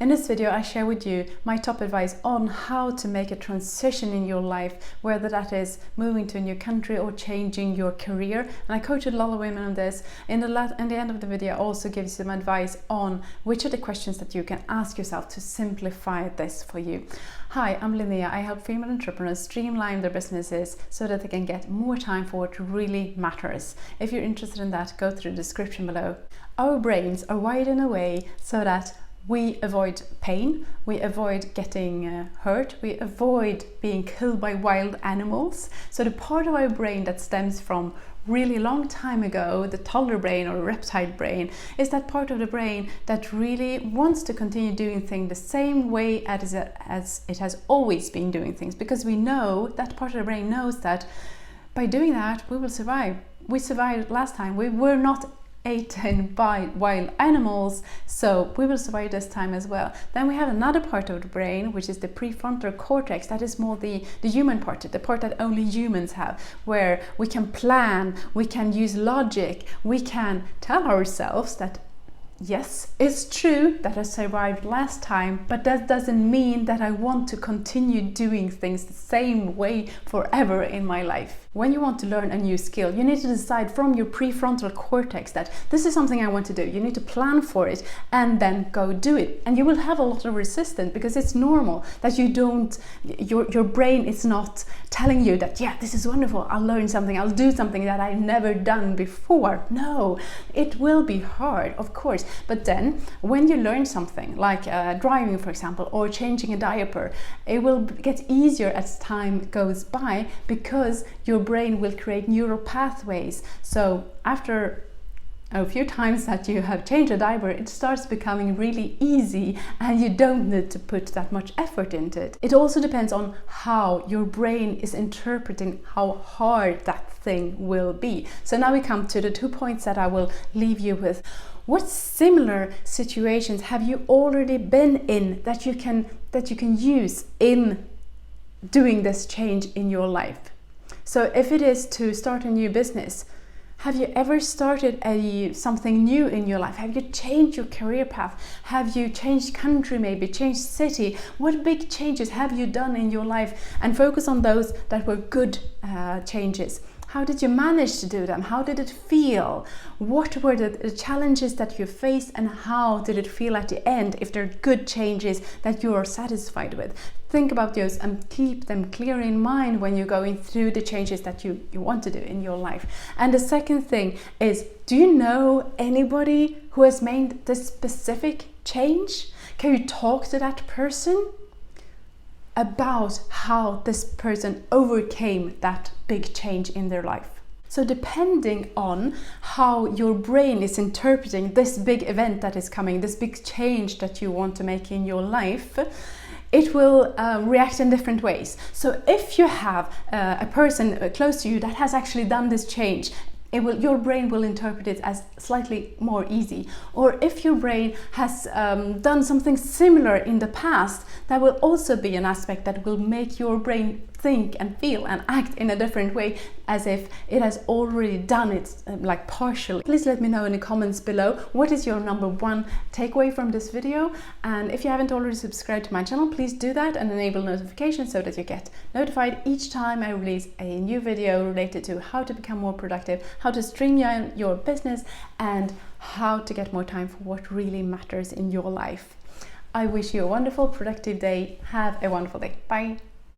In this video, I share with you my top advice on how to make a transition in your life, whether that is moving to a new country or changing your career. And I coach a lot of women on this. In the end of the video, I also give you some advice on which are the questions that you can ask yourself to simplify this for you. Hi, I'm Linnea. I help female entrepreneurs streamline their businesses so that they can get more time for what really matters. If you're interested in that, go through the description below. Our brains are wired in a way so that we avoid pain, we avoid getting hurt, we avoid being killed by wild animals. So the part of our brain that stems from really long time ago, the toddler brain or reptile brain, is that part of the brain that really wants to continue doing things the same way as it has always been doing things, because we know that part of the brain knows that by doing that we will survive. We survived last time. We were not eaten by wild animals, so we will survive this time as well. Then we have another part of the brain, which is the prefrontal cortex. That is more the human part, the part that only humans have, where we can plan, we can use logic, we can tell ourselves that yes, it's true that I survived last time, but that doesn't mean that I want to continue doing things the same way forever in my life. When you want to learn a new skill, you need to decide from your prefrontal cortex that this is something I want to do. You need to plan for it and then go do it. And you will have a lot of resistance because it's normal that you don't, your brain is not telling you that, yeah, this is wonderful, I'll learn something, I'll do something that I've never done before. No, it will be hard, of course. But then when you learn something like driving, for example, or changing a diaper, it will get easier as time goes by because your brain will create neural pathways. So after a few times that you have changed a diaper, it starts becoming really easy and you don't need to put that much effort into it. It also depends on how your brain is interpreting how hard that thing will be. So now we come to the 2 points that I will leave you with. What similar situations have you already been in that you can use in doing this change in your life? So if it is to start a new business, have you ever started something new in your life? Have you changed your career path? Have you changed country, maybe changed city? What big changes have you done in your life? And focus on those that were good changes. How did you manage to do them? How did it feel? What were the challenges that you faced, and how did it feel at the end if they're good changes that you are satisfied with? Think about those and keep them clear in mind when you're going through the changes that you want to do in your life. And the second thing is, do you know anybody who has made this specific change? Can you talk to that person about how this person overcame that big change in their life? So depending on how your brain is interpreting this big event that is coming, this big change that you want to make in your life, it will react in different ways. So if you have a person close to you that has actually done this change, your brain will interpret it as slightly more easy. Or if your brain has done something similar in the past, that will also be an aspect that will make your brain think and feel and act in a different way, as if it has already done it like partially. Please let me know in the comments below what is your number one takeaway from this video, and if you haven't already subscribed to my channel, please do that and enable notifications so that you get notified each time I release a new video related to how to become more productive, how to streamline your business, and how to get more time for what really matters in your life. I wish you a wonderful, productive day. Have a wonderful day. Bye.